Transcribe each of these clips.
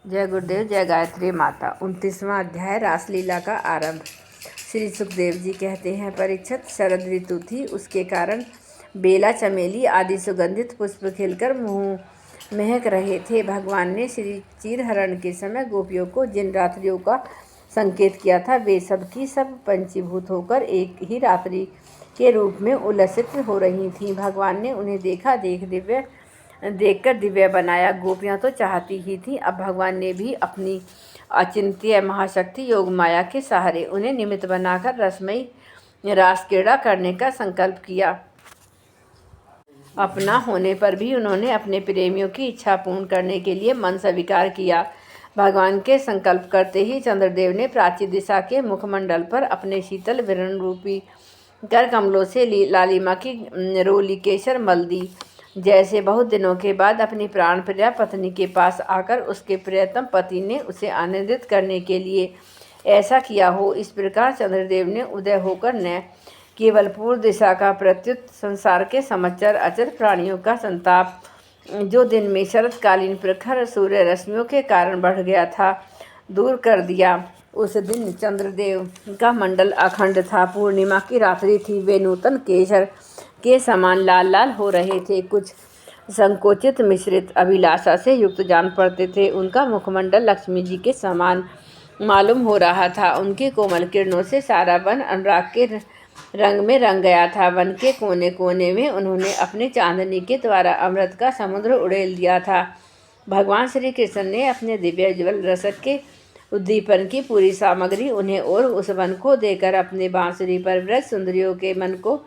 जय गुरुदेव, जय गायत्री माता। 29वां अध्याय रासलीला का आरंभ। श्री सुखदेव जी कहते हैं, परीक्षित, शरद ऋतु थी, उसके कारण बेला, चमेली आदि सुगंधित पुष्प खिलकर मुँह महक रहे थे। भगवान ने श्री चीरहरण के समय गोपियों को जिन रात्रियों का संकेत किया था, वे सब की सब पंचीभूत होकर एक ही रात्रि के रूप में उल्लसित हो रही थीं। भगवान ने उन्हें देखकर दिव्य बनाया। गोपियाँ तो चाहती ही थीं, अब भगवान ने भी अपनी अचिंत्य महाशक्ति योग माया के सहारे उन्हें निमित्त बनाकर रसमयी रास क्रीड़ा करने का संकल्प किया। अपना होने पर भी उन्होंने अपने प्रेमियों की इच्छा पूर्ण करने के लिए मन स्वीकार किया। भगवान के संकल्प करते ही चंद्रदेव ने प्राची दिशा के मुखमंडल पर अपने शीतल विरण रूपी कर कमलों से लालिमा की रोली केसर मल दी। जैसे बहुत दिनों के बाद अपनी प्राण प्रिया पत्नी के पास आकर उसके प्रियतम पति ने उसे आनंदित करने के लिए ऐसा किया हो, इस प्रकार चंद्रदेव ने उदय होकर न केवल पूर्व दिशा का प्रत्युत संसार के समचर अचर प्राणियों का संताप, जो दिन में शरतकालीन प्रखर सूर्य रश्मियों के कारण बढ़ गया था, दूर कर दिया। उस दिन चंद्रदेव का मंडल अखंड था। पूर्णिमा की रात्रि थी। वे नूतन केसर के समान लाल लाल हो रहे थे। कुछ संकोचित मिश्रित अभिलाषा से युक्त जान पड़ते थे। उनका मुखमंडल लक्ष्मी जी के समान मालूम हो रहा था। उनके कोमल किरणों से सारा वन अनुराग के रंग में रंग गया था। वन के कोने कोने में उन्होंने अपने चांदनी के द्वारा अमृत का समुद्र उड़ेल दिया था। भगवान श्री कृष्ण ने अपने दिव्य ज्वल रसक के उद्दीपन की पूरी सामग्री उन्हें और उस वन को देकर अपने बांसुरी पर व्रज सुंदरियों के मन को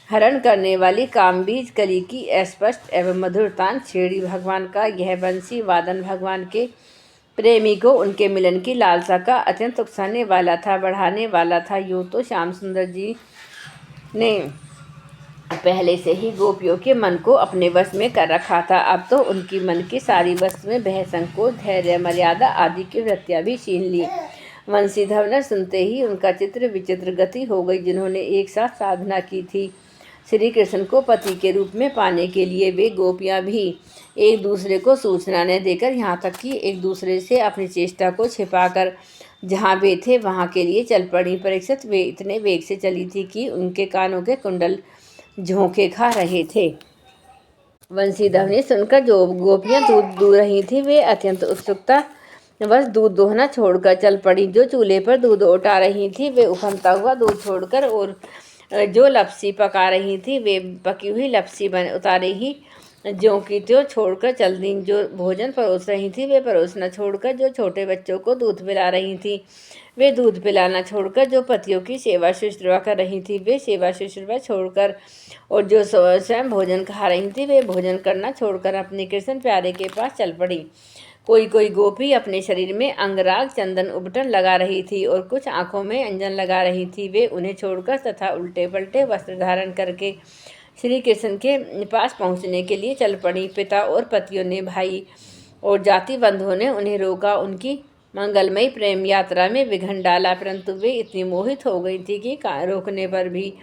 हरण करने वाली कामबीज कली की अस्पष्ट एवं मधुर तान छेड़ी। भगवान का यह बंसी वादन भगवान के प्रेमी को उनके मिलन की लालसा का अत्यंत उकसाने वाला था, बढ़ाने वाला था। यूँ तो श्याम सुंदर जी ने पहले से ही गोपियों के मन को अपने वश में कर रखा था। अब तो उनकी मन की सारी वस्तुएं भय, संकोच, धैर्य, मर्यादा आदि की वृत्तियां भी छीन ली। वंशीधर ने सुनते ही उनका चित्र विचित्र गति हो गई। जिन्होंने एक साथ साधना की थी श्री कृष्ण को पति के रूप में पाने के लिए, वे गोपियां भी एक दूसरे को सूचना न देकर, यहाँ तक कि एक दूसरे से अपनी चेष्टा को छिपाकर जहाँ वे थे वहाँ के लिए चल पड़ी। परीक्षित, वे इतने वेग से चली थी कि उनके कानों के कुंडल झोंके खा रहे थे। वंशीधर ने सुनकर जो गोपियां दूध दूह रही थी, वे अत्यंत उत्सुकता बस दूध दोहना छोड़कर चल पड़ी। जो चूल्हे पर दूध उठा रही थी, वे उफनता हुआ दूध छोड़कर, और जो लपसी पका रही थी, वे पकी हुई लपसी उतारे ही ज्यों की त्यों छोड़कर चल दी। जो भोजन परोस रही थी, वे परोसना छोड़कर, जो छोटे बच्चों को दूध पिला रही थी, वे दूध पिलाना छोड़कर, जो पतियों की सेवा शुश्रूषा कर रही थी, वे सेवा शुश्रूषा छोड़कर, और जो स्वयं भोजन खा रही थी, वे भोजन करना छोड़कर अपने कृष्ण प्यारे के पास चल पड़ी। कोई कोई गोपी अपने शरीर में अंगराग चंदन उबटन लगा रही थी और कुछ आँखों में अंजन लगा रही थी। वे उन्हें छोड़कर तथा उल्टे पलटे वस्त्र धारण करके श्री कृष्ण के पास पहुँचने के लिए चल पड़ी। पिता और पतियों ने, भाई और जाति बंधुओं ने उन्हें रोका, उनकी मंगलमयी प्रेम यात्रा में विघ्न डाला, परंतु वे इतनी मोहित हो गई थी कि रोकने पर भी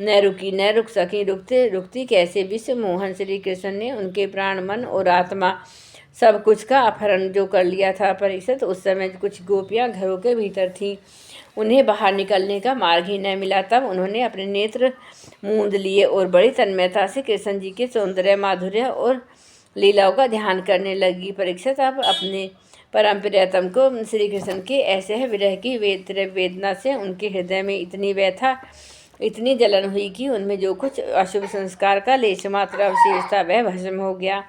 न रुकी न रुक सकी। रुकती कैसे? विश्व मोहन श्री कृष्ण ने उनके प्राण, मन और आत्मा सब कुछ का अपहरण जो कर लिया था। परीक्षित, उस समय कुछ गोपियां घरों के भीतर थीं। उन्हें बाहर निकलने का मार्ग ही न मिला। तब उन्होंने अपने नेत्र मूंद लिए और बड़ी तन्मयता से कृष्ण जी के सौंदर्य, माधुर्य और लीलाओं का ध्यान करने लगी। परीक्षित, अब अपने परम प्रियतम को श्री कृष्ण के ऐसे विरह की वेदना से उनके हृदय में इतनी व्यथा, इतनी जलन हुई कि उनमें जो कुछ अशुभ संस्कार का लेश मात्र अवशेष था, वह भस्म हो गया।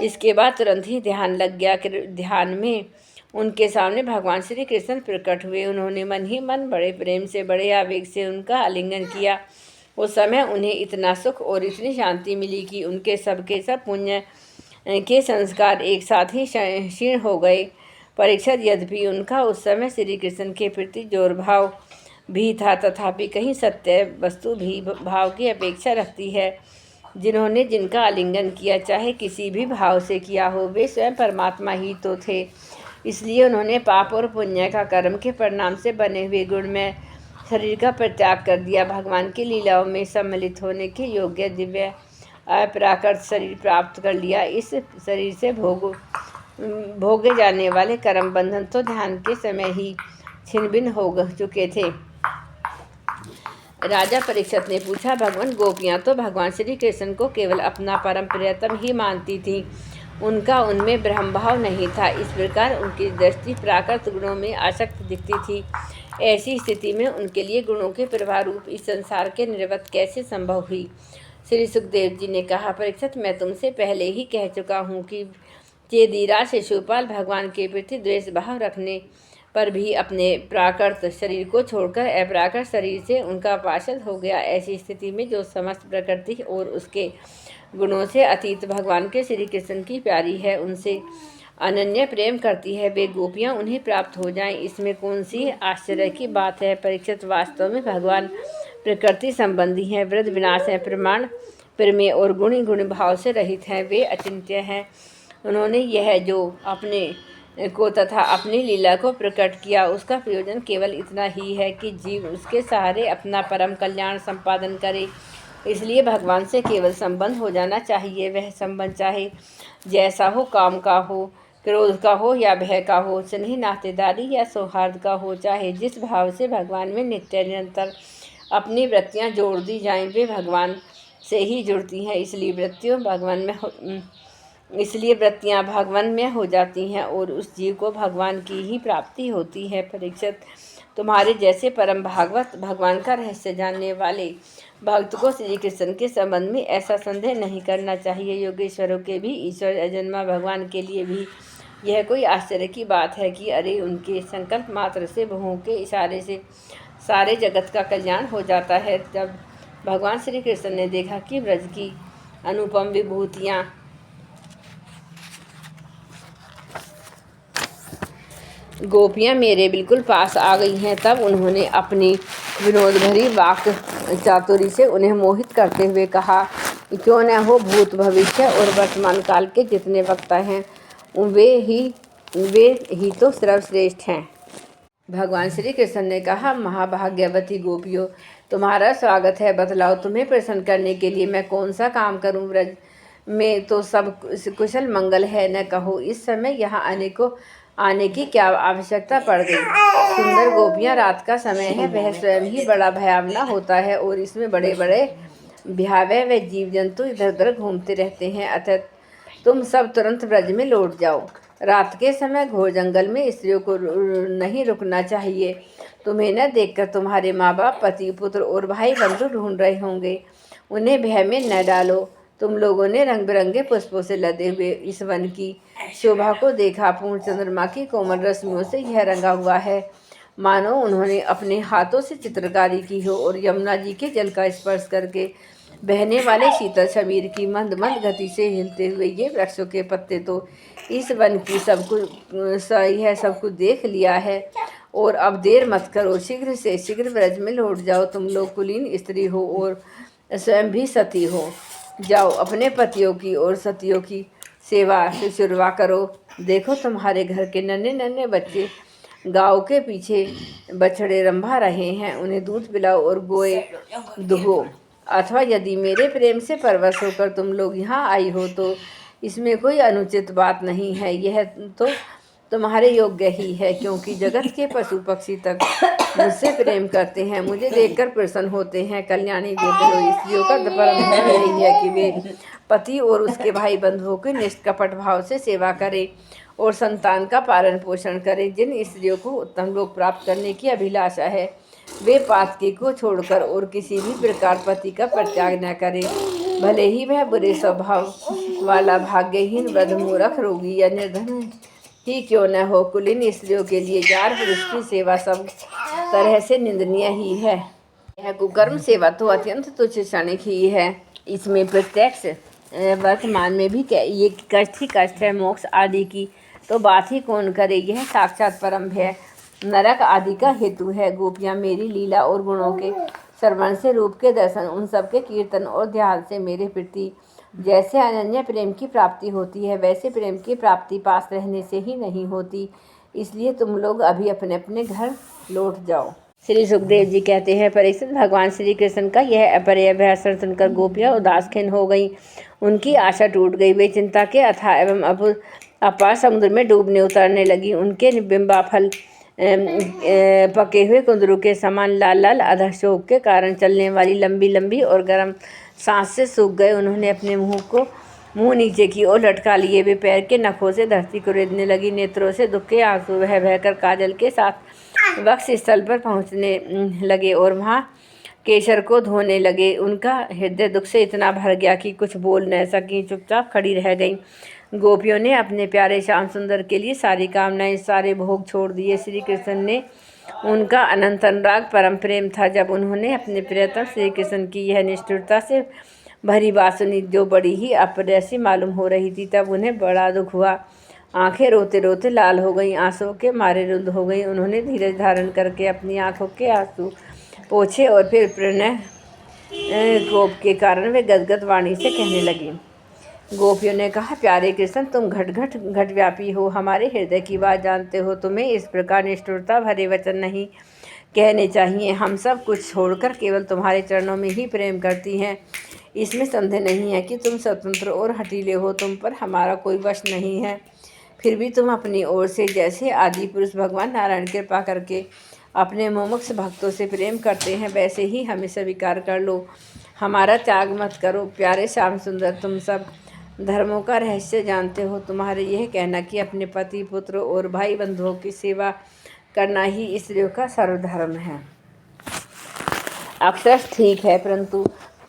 इसके बाद तुरंत ही ध्यान लग गया। ध्यान में उनके सामने भगवान श्री कृष्ण प्रकट हुए। उन्होंने मन ही मन बड़े प्रेम से, बड़े आवेग से उनका आलिंगन किया। उस समय उन्हें इतना सुख और इतनी शांति मिली कि उनके सब पुण्य के संस्कार एक साथ ही क्षीण हो गए। परीक्षित, यद्यपि उनका उस समय श्री कृष्ण के प्रति जोर भाव भी था, तथापि कहीं सत्य वस्तु भी भाव की अपेक्षा रखती है। जिन्होंने जिनका आलिंगन किया, चाहे किसी भी भाव से किया हो, वे स्वयं परमात्मा ही तो थे। इसलिए उन्होंने पाप और पुण्य का कर्म के परिणाम से बने हुए गुणमय शरीर का परित्याग कर दिया। भगवान की लीलाओं में सम्मिलित होने के योग्य दिव्य अपराकृत शरीर प्राप्त कर लिया। इस शरीर से भोग भोगे जाने वाले कर्म बंधन तो ध्यान के समय ही छिन्न भिन्न हो चुके थे। राजा परीक्षित ने पूछा, भगवान, गोपियाँ तो भगवान श्री कृष्ण को केवल अपना परम प्रियतम ही मानती थीं, उनका उनमें ब्रह्म भाव नहीं था। इस प्रकार उनकी दृष्टि प्राकृत गुणों में आसक्त दिखती थी। ऐसी स्थिति में उनके लिए गुणों के प्रभाव रूप इस संसार के निर्वत कैसे संभव हुई? श्री सुखदेव जी ने कहा, परीक्षित, मैं तुमसे पहले ही कह चुका हूँ कि चेदीराज शिशुपाल भगवान के प्रति द्वेष भाव रखने पर भी अपने प्राकृत शरीर को छोड़कर अप्राकृत शरीर से उनका पार्षद हो गया। ऐसी स्थिति में जो समस्त प्रकृति और उसके गुणों से अतीत भगवान के श्री कृष्ण की प्यारी है, उनसे अनन्य प्रेम करती है, वे गोपियाँ उन्हें प्राप्त हो जाएं, इसमें कौन सी आश्चर्य की बात है? परीक्षित, वास्तव में भगवान प्रकृति संबंधी हैं, वृद्ध विनाश हैं, प्रमाण प्रमेय और गुण भाव से रहित हैं, वे अचिंत्य हैं। उन्होंने यह जो अपने को तथा अपनी लीला को प्रकट किया, उसका प्रयोजन केवल इतना ही है कि जीव उसके सहारे अपना परम कल्याण संपादन करे। इसलिए भगवान से केवल संबंध हो जाना चाहिए। वह संबंध चाहे जैसा हो, काम का हो, क्रोध का हो या भय का हो, स्नेह नातेदारी या सौहार्द का हो, चाहे जिस भाव से भगवान में नित्य निरंतर अपनी वृत्तियाँ जोड़ दी जाएं, वे भगवान से ही जुड़ती हैं। इसलिए वृत्तियाँ भगवान में हो जाती हैं और उस जीव को भगवान की ही प्राप्ति होती है। परीक्षित, तुम्हारे जैसे परम भागवत भगवान का रहस्य जानने वाले भक्त को श्री कृष्ण के संबंध में ऐसा संदेह नहीं करना चाहिए। योगेश्वरों के भी ईश्वर अजन्मा भगवान के लिए भी यह कोई आश्चर्य की बात है कि अरे, उनके संकल्प मात्र से, बहुओं के इशारे से सारे जगत का कल्याण हो जाता है। जब भगवान श्री कृष्ण ने देखा कि ब्रज की अनुपम विभूतियाँ गोपियाँ मेरे बिल्कुल पास आ गई हैं, तब उन्होंने अपनी विनोद भरी वाक चातुरी से उन्हें मोहित करते हुए कहा, क्यों न हो भूत, भविष्य और वर्तमान काल के जितने वक्ता हैं, वे ही तो सर्वश्रेष्ठ हैं। भगवान श्री कृष्ण ने कहा, महाभाग्यवती गोपियों, तुम्हारा स्वागत है। बतलाओ, तुम्हें प्रसन्न करने के लिए मैं कौन सा काम करूं? ब्रज में तो सब कुशल मंगल है, न कहो इस समय यहाँ आने की क्या आवश्यकता पड़ गई? सुंदर गोपियाँ, रात का समय है, वह स्वयं ही बड़ा भयावना होता है और इसमें बड़े बड़े भयावह व जीव जंतु इधर उधर घूमते रहते हैं। अतः तुम सब तुरंत ब्रज में लौट जाओ। रात के समय घोर जंगल में स्त्रियों को नहीं रुकना चाहिए। तुम्हें न देखकर तुम्हारे माँ बाप, पति, पुत्र और भाई बंधु ढूंढ रहे होंगे। उन्हें भय में न डालो। तुम लोगों ने रंग बिरंगे पुष्पों से लदे हुए इस वन की शोभा को देखा। पूर्ण चंद्रमा की कोमल रश्मियों से यह रंगा हुआ है, मानो उन्होंने अपने हाथों से चित्रकारी की हो, और यमुना जी के जल का स्पर्श करके बहने वाले शीतल शमीर की मंद मंद गति से हिलते हुए ये वृक्षों के पत्ते तो इस वन की सब कुछ देख लिया है। और अब देर मत करो, शीघ्र से शीघ्र ब्रज में लौट जाओ। तुम लोग कुलीन स्त्री हो और स्वयं भी सती हो। जाओ, अपने पतियों की और सतियों की सेवा शुश्रूषा करो। देखो, तुम्हारे घर के नन्हे नन्हे बच्चे गाँव के पीछे बछड़े रंभा रहे हैं, उन्हें दूध पिलाओ और गोए दुहो। अथवा यदि मेरे प्रेम से परवश होकर तुम लोग यहाँ आई हो तो इसमें कोई अनुचित बात नहीं है। यह तो तुम्हारे योग्य ही है, क्योंकि जगत के पशु पक्षी तक मुझसे प्रेम करते हैं, मुझे देखकर प्रसन्न होते हैं। कल्याणी गोपियों, स्त्रियों का परम धर्म यही है कि वे पति और उसके भाई बंधुओं की निष्कपट भाव से सेवा करें और संतान का पालन पोषण करें। जिन स्त्रियों को उत्तम लोक प्राप्त करने की अभिलाषा है, वे पातकी को छोड़कर और किसी भी प्रकार पति का परित्याग न करें, भले ही वह बुरे स्वभाव वाला, भाग्यहीन, वृद्ध, मूर्ख, रोगी या निर्धन ही क्यों न हो। कुलीन स्त्रियों के लिए जार पुरुष की सेवा सब तरह से निंदनीय ही है। यह कुकर्म सेवा तो अत्यंत तुच्छ क्षणिक ही है। इसमें प्रत्यक्ष वर्तमान में भी ये कष्ट ही कष्ट है। मोक्ष आदि की तो बात ही कौन करे। यह साक्षात परम भय नरक आदि का हेतु है। गोपियाँ मेरी लीला और गुणों के श्रवण से, रूप के दर्शन, उन सब के कीर्तन और ध्यान से मेरे प्रति जैसे अनन्य प्रेम की प्राप्ति होती है, वैसे प्रेम की प्राप्ति पास रहने से ही नहीं होती। इसलिए तुम लोग अभी अपने अपने घर लौट जाओ। श्री सुखदेव जी कहते हैं, परीक्षित, भगवान श्री कृष्ण का यह अपर्याय भाषण सुनकर गोपियाँ उदासीन हो गईं। उनकी आशा टूट गई। वे चिंता के अथाह एवं अपार समुद्र में डूबने उतरने लगी। उनके बिंबाफल पके हुए कुंदरू के समान लाल लाल अधशोक के कारण चलने वाली लंबी लंबी और गर्म सांस से सूख गए। उन्होंने अपने मुंह नीचे की ओर लटका लिए। वे पैर के नखों से धरती को रेतने लगी। नेत्रों से दुख के आंसू बह बहकर काजल के साथ वक्ष स्थल पर पहुंचने लगे और वहां केशर को धोने लगे। उनका हृदय दुख से इतना भर गया कि कुछ बोल न सकी, चुपचाप खड़ी रह गईं। गोपियों ने अपने प्यारे श्याम सुंदर के लिए सारी कामनाएं, सारे भोग छोड़ दिए। श्री कृष्ण ने उनका अनंत अनुराग परम प्रेम था। जब उन्होंने अपने प्रियतम श्री कृष्ण की यह निष्ठुरता से भरी बात सुनी, जो बड़ी ही अप्रिय मालूम हो रही थी, तब उन्हें बड़ा दुख हुआ। आंखें रोते रोते लाल हो गईं, आंसुओं के मारे रुंध हो गईं। उन्होंने धीरज धारण करके अपनी आंखों के आंसू पोछे और फिर प्रणय कोप के कारण वे गदगद वाणी से कहने लगी। गोपियों ने कहा, प्यारे कृष्ण, तुम घट व्यापी हो, हमारे हृदय की बात जानते हो। तुम्हें इस प्रकार निष्ठुरता भरे वचन नहीं कहने चाहिए। हम सब कुछ छोड़कर केवल तुम्हारे चरणों में ही प्रेम करती हैं। इसमें संदेह नहीं है कि तुम स्वतंत्र और हठीले हो, तुम पर हमारा कोई वश नहीं है। फिर भी तुम अपनी ओर से जैसे आदि पुरुष भगवान नारायण कृपा करके अपने मुमुक्ष भक्तों से प्रेम करते हैं, वैसे ही हमें स्वीकार कर लो। हमारा त्याग मत करो। प्यारे श्याम सुंदर, तुम सब धर्मों का रहस्य जानते हो। तुम्हारे यह कहना कि अपने पति, पुत्र और भाई बंधुओं की सेवा करना ही स्त्रियों का सर्वधर्म है, अक्षर ठीक है, परंतु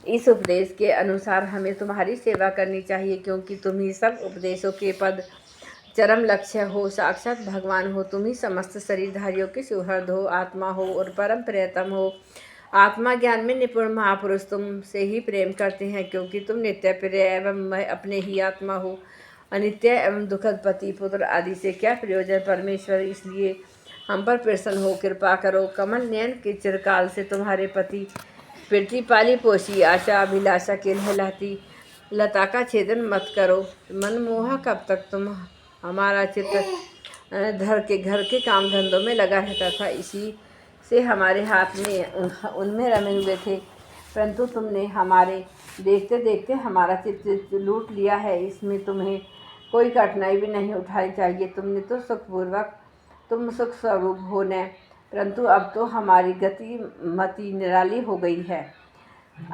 इस उपदेश के अनुसार हमें तुम्हारी सेवा करनी चाहिए, क्योंकि तुम ही सब उपदेशों के पद चरम लक्ष्य हो, साक्षात भगवान हो। तुम ही समस्त शरीरधारियों के सुहृद हो, आत्मा हो और परम प्रियतम हो। आत्मा ज्ञान में निपुण महापुरुष तुमसे ही प्रेम करते हैं, क्योंकि तुम नित्य प्रिय एवं अपने ही आत्मा हो। अनित्य एवं दुखद पति, पुत्र आदि से क्या प्रयोजन परमेश्वर, इसलिए हम पर प्रसन्न हो कृपा करो। कमल नयन के चिरकाल से तुम्हारे पति पृथ्वी पाली पोषी आशा अभिलाषा के लहलाती लता का छेदन मत करो। मनमोहा, कब तक तुम हमारा चित्त धर के घर के काम धंधों में लगा रहता था, इसी से हमारे हाथ में उनमें रमे हुए थे, परंतु तुमने हमारे देखते देखते हमारा चित्त लूट लिया है। इसमें तुम्हें कोई कठिनाई भी नहीं उठानी चाहिए। तुमने तो सुखपूर्वक, तुम सुख स्वरूप हो न, परंतु अब तो हमारी गति मति निराली हो गई है।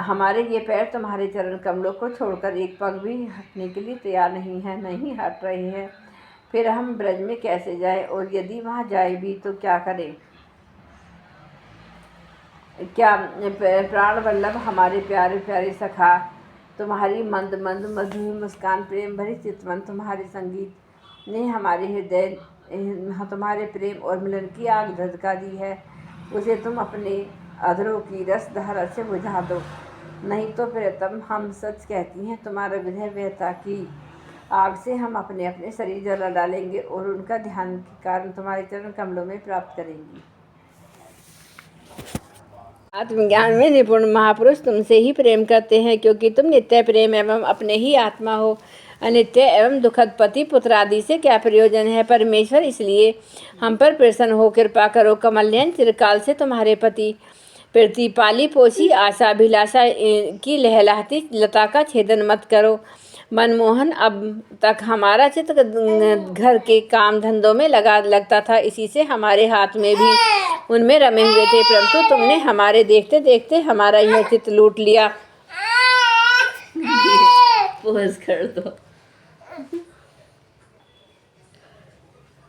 हमारे ये पैर तुम्हारे चरण कमलों को छोड़कर एक पग भी हटने के लिए तैयार नहीं हट रहे हैं। फिर हम ब्रज में कैसे जाए, और यदि वहाँ जाए भी तो क्या करें? क्या प्राण वल्लभ, हमारे प्यारे प्यारे सखा, तुम्हारी मंद मंद मधुर मुस्कान, प्रेम भरी चितवन, तुम्हारे संगीत ने हमारे हृदय तुम्हारे प्रेम और मिलन की आग धधका दी है। उसे तुम अपने अधरों की रस धारा से बुझा दो, नहीं तो प्रियतम, हम सच कहती हैं, तुम्हारा विरह व्यथा की आग से हम अपने अपने शरीर जला डालेंगे और उनका ध्यान के कारण तुम्हारे चरण कमलों में प्राप्त करेंगी। आत्मज्ञान में निपुण महापुरुष तुमसे ही प्रेम करते हैं, क्योंकि तुम नित्य प्रेम एवं अपने ही आत्मा हो। अनित्य एवं दुखद पति, पुत्र आदि से क्या प्रयोजन है परमेश्वर, इसलिए हम पर प्रसन्न हो कृपा करो। कमलनयन, चिरकाल से तुम्हारे पति पृथ्वी पाली पोषी आशा अभिलाषा की लहलाती लता का छेदन मत करो। मनमोहन, अब तक हमारा चित्त घर के काम धंधों में लगता था, इसी से हमारे हाथ में भी उनमें रमे हुए थे, परंतु तुमने हमारे देखते देखते हमारा यह चित्त लूट लिया। पोज कर दो।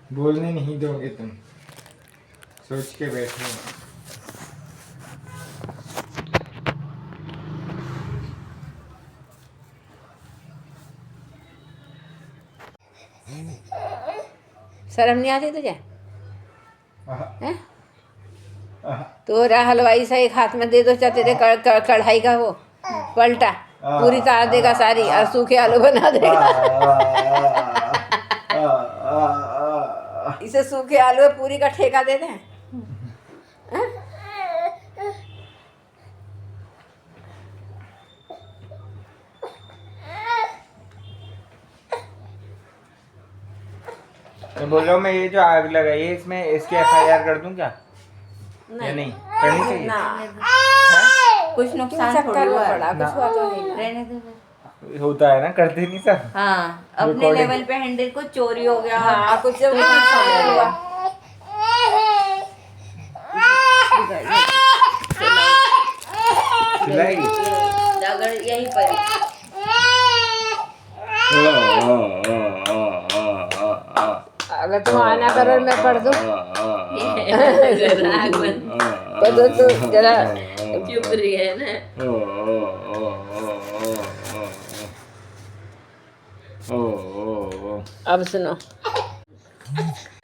बोलने नहीं दोगे तुम, सोच के बैठो। शर्म नहीं आती तुझे? तो हलवाई सा एक हाथ में दे दो, चाहे तेरे कढ़ाई का वो पलटा पूरी तार देगा सारी, और सूखे आलू बना देगा। इसे सूखे आलू पूरी का ठेका दे दें। तो बोलो, मैं ये जो आग लगाई है इसमें इसकी FIR कर दूं क्या? नहीं, नहीं करनी चाहिए ना। कुछ नुकसान थोड़ी हुआ, कुछ हुआ तो नहीं। रहने दो। होता है ना, करते नहीं सब। हाँ, अपने Recording। लेवल पे हैंडल कुछ चोरी हो गया। हाँ, कुछ तो कुछ समय हुआ। चिल्लाएगी। अगर यहीं पर ही। अगर तुम आना करो और मैं पढ़ दूँ तो जरा चुप रही है ना। अब सुनो।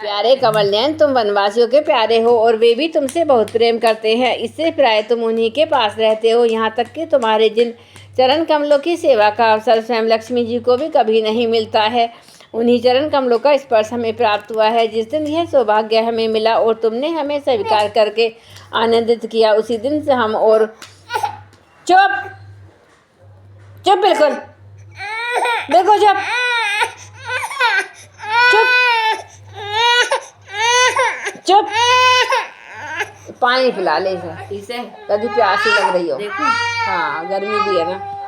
प्यारे कमल नयन, तुम वनवासियों के प्यारे हो और वे भी तुमसे बहुत प्रेम करते हैं। इससे प्राय तुम उन्हीं के पास रहते हो। यहाँ तक कि तुम्हारे जिन चरण कमलों की सेवा का अवसर स्वयं लक्ष्मी जी को भी कभी नहीं मिलता है, उन्हीं चरण कमलों का स्पर्श हमें प्राप्त हुआ है। जिस दिन यह सौभाग्य हमें मिला और तुमने हमें स्वीकार करके आनंदित किया, उसी दिन से हम और चुप चुप बिल्कुल बिल्कुल चुप चुप पानी पिला ले इसे, इसे कभी प्यासी लग रही हो। देखो। हाँ, गर्मी भी है ना।